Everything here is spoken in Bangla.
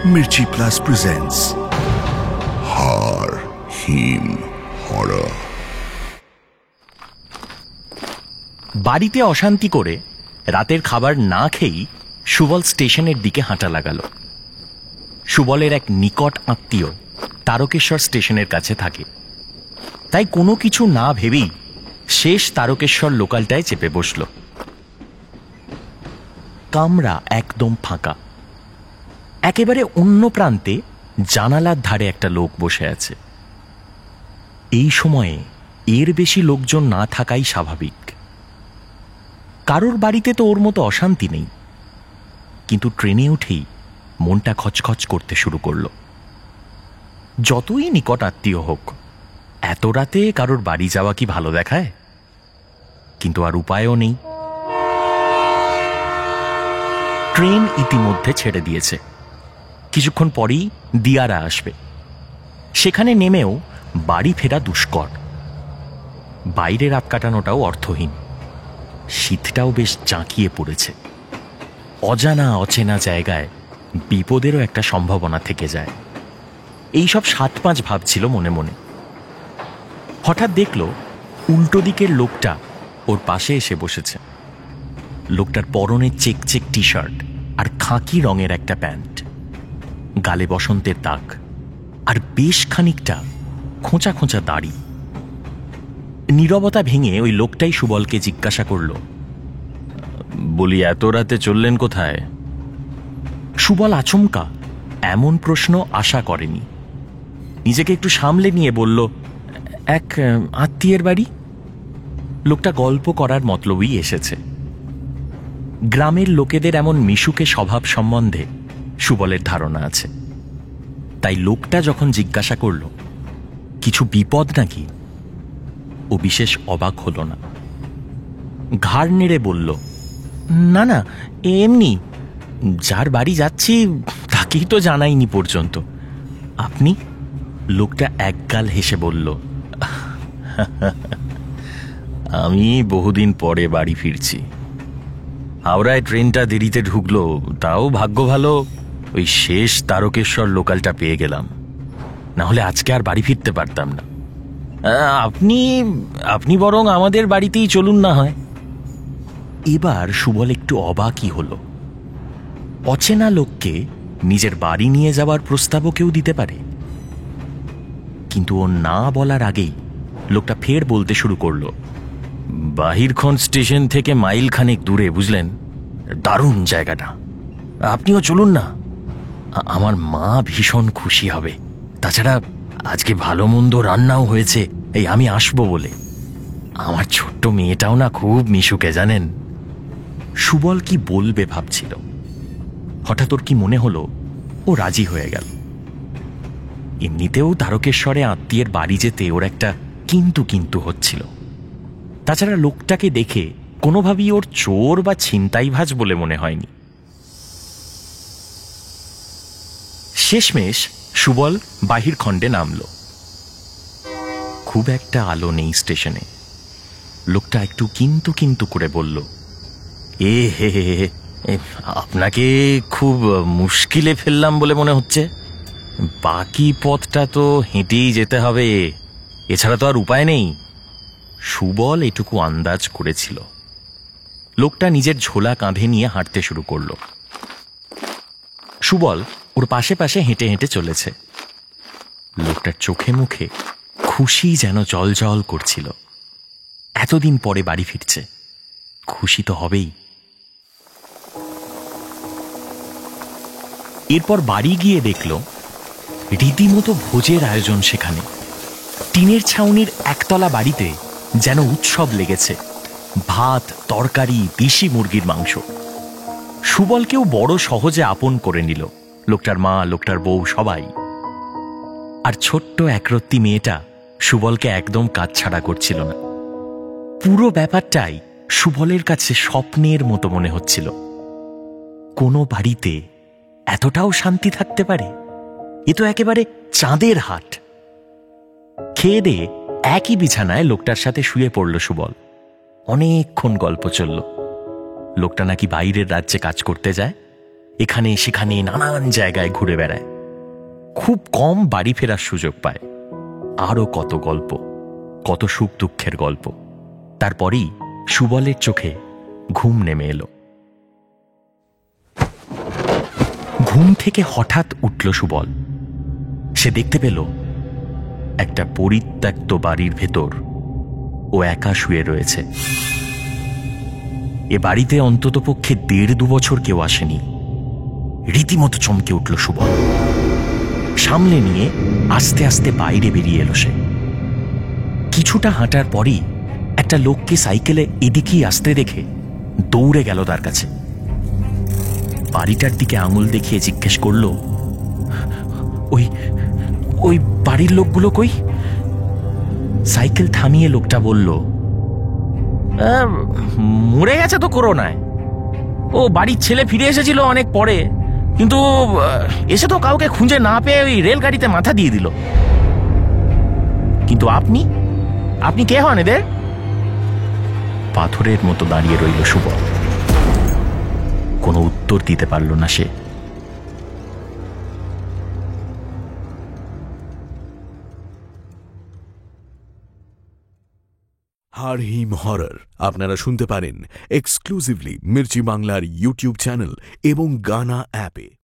Mirchi Plus presents Har Him Horror. বাড়িতে অশান্তি করে রাতের খাবার না খেয়েই সুবল স্টেশনের দিকে হাঁটা লাগালো। সুবলের এক নিকট আত্মীয় তারকেশ্বর স্টেশনের কাছে থাকে, তাই কোনো কিছু না ভেবেই শেষ তারকেশ্বর লোকালটায় চেপে বসল। কামরা একদম ফাঁকা। একেবারে অন্য প্রান্তে জানালার ধারে একটা লোক বসে আছে। এই সময়ে এর বেশি লোকজন না থাকাই স্বাভাবিক। কারোর বাড়িতে তো ওর মতো অশান্তি নেই, কিন্তু ট্রেনে উঠেই মনটা খচখচ করতে শুরু করল। যতই নিকট আত্মীয় হোক, এত রাতে কারোর বাড়ি যাওয়া কি ভালো দেখায়? কিন্তু আর উপায়ও নেই। ট্রেন ইতিমধ্যে ছেড়ে দিয়েছে। কিছুক্ষণ পরেই দিয়ারা আসবে। সেখানে নেমেও বাড়ি ফেরা দুষ্কর। বাইরে রাত কাটানোটাও অর্থহীন। শীতটাও বেশ জাঁকিয়ে পড়েছে। অজানা অচেনা জায়গায় বিপদেরও একটা সম্ভাবনা থেকে যায়। এইসব ৭-৫ ভাবছিল মনে মনে। হঠাৎ দেখল উল্টো দিকের লোকটা ওর পাশে এসে বসেছে। লোকটার পরনে চেক টি শার্ট আর খাকি রঙের একটা প্যান্ট, গালে বসন্তের দাগ আর বেশ খানিকটা খোঁচা খোঁচা দাড়ি। নীরবতা ভেঙে ওই লোকটাই সুবলকে জিজ্ঞাসা করল, বলি এত রাতে চললেন কোথায়? সুবল আচমকা এমন প্রশ্ন আশা করেনি। নিজেকে একটু সামলে নিয়ে বলল, এক আত্মীয়ের বাড়ি। লোকটা গল্প করার মতলবই এসেছে। গ্রামের লোকেদের এমন মিশুকে স্বভাব সম্বন্ধে সুবলের ধারণা আছে। তাই লোকটা যখন জিজ্ঞাসা করল কিছু বিপদ নাকি, ও বিশেষ অবাক হল না। ঘাড় নেড়ে বলল, না না, এমনি, যার বাড়ি যাচ্ছি তাকেই তো জানাইনি পর্যন্ত। আপনি? লোকটা একগাল হেসে বলল, আমি বহুদিন পরে বাড়ি ফিরছি। হাওড়ায় ট্রেনটা দেরিতে ঢুকলো, তাও ভাগ্য ভালো ওই শেষ তারকেশ্বর লোকালটা পেয়ে গেলাম, না হলে আজকে আর বাড়ি ফিরতে পারতাম না। আপনি বরং আমাদের বাড়িতেই চলুন না হয়। এবার সুবল একটু অবাকই হল। অচেনা লোককে নিজের বাড়ি নিয়ে যাওয়ার প্রস্তাবও কেউ দিতে পারে। কিন্তু ও না বলার আগেই লোকটা ফের বলতে শুরু করল, বাহিরখন স্টেশন থেকে মাইল খানেক দূরে, বুঝলেন, দারুণ জায়গাটা, আপনিও চলুন না। আমার মা ভীষণ খুশি হবে। তাছাড়া আজকে ভালো মন্দ রান্নাও হয়েছে, এই আমি আসবো বলে। আমার ছোট্ট মেয়েটাও না খুব মিশুকে, জানেন। সুবল কি বলবে ভাবছিল। হঠাৎ ওর কি মনে হলো ও রাজি হয়ে গেল। এমনিতেও তারকেশ্বরে আত্মীয়ের বাড়ি যেতে ওর একটা কিন্তু কিন্তু হচ্ছিল। তাছাড়া লোকটাকে দেখে কোনোভাবেই ওর চোর বা ছিনতাইভাজ বলে মনে হয়নি। শেষমেশ সুবল বাহির খণ্ডে নামল। খুব একটা আলো নেই স্টেশনে। লোকটা একটু কিন্তু কিন্তু করে বলল, এ হে হে, আপনাকে খুব মুশকিলে ফেললাম বলে মনে হচ্ছে। বাকি পথটা তো হেঁটেই যেতে হবে, এছাড়া তো আর উপায় নেই। সুবল এটুকু আন্দাজ করেছিল। লোকটা নিজের ঝোলা কাঁধে নিয়ে হাঁটতে শুরু করল। সুবল ওর পাশে পাশে হেঁটে হেঁটে চলেছে। লোকটার চোখে মুখে খুশি যেন জলজল করছিল। এতদিন পরে বাড়ি ফিরছে, খুশি তো হবেই। এরপর বাড়ি গিয়ে দেখল রীতিমতো ভোজের আয়োজন সেখানে। টিনের ছাউনির একতলা বাড়িতে যেন উৎসব লেগেছে। ভাত, তরকারি, দেশি মুরগির মাংস। সুবলকেও বড় সহজে আপন করে নিল লোকটার মা, লোকটার বউ, সবাই। আর ছোট্ট একরত্তি মেয়েটা সুবলকে একদম কাছছাড়া করছিল না। পুরো ব্যাপারটাই সুবলের কাছে স্বপ্নের মতো মনে হচ্ছিল। কোনো বাড়িতে এতটাও শান্তি থাকতে পারে? এ তো একেবারে চাঁদের হাট। খেয়ে দিয়ে একই বিছানায় লোকটার সাথে শুয়ে পড়ল সুবল। অনেকক্ষণ গল্প চলল। লোকটা নাকি বাইরের রাজ্যে কাজ করতে যায়, এখানে সেখানে নানান জায়গায় ঘুরে বেড়ায়, খুব কম বাড়ি ফেরার সুযোগ পায়। আরও কত গল্প, কত সুখ দুঃখের গল্প। তারপরেই সুবলের চোখে ঘুম নেমে এলো। ঘুম থেকে হঠাৎ উঠল সুবল। সে দেখতে পেল একটা পরিত্যক্ত বাড়ির ভেতর ও একা শুয়ে রয়েছে। এ বাড়িতে অন্ততপক্ষে 1.5-2 বছর কেউ আসেনি। রীতিমতো চমকে উঠল সুবল। সামলে নিয়ে আস্তে আস্তে বাইরে বেরিয়ে এলো সে। কিছুটা হাঁটার পরই একটা লোককে সাইকেলে এদিকেই আসতে দেখে দৌড়ে গেল তার কাছে। বাড়িটার দিকে আঙুল দেখিয়ে জিজ্ঞেস করল, ওই ওই বাড়ির লোকগুলো কই? সাইকেল থামিয়ে লোকটা বলল, মরে গেছে তো করোনায়। ও বাড়ির ছেলে ফিরে এসেছিল অনেক পরে, কিন্তু এসে তো কাউকে খুঁজে না পেয়ে ওই রেলগাড়িতে মাথা দিয়ে দিল। কিন্তু আপনি আপনি কে হন এদের? পাথরের মতো দাঁড়িয়ে রইল সুবল। কোনো উত্তর দিতে পারল না সে। হাড় হিম হরর আপনারা শুনতে পারেন এক্সক্লুসিভলি মির্চি বাংলার ইউটিউব চ্যানেল এবং গানা অ্যাপে।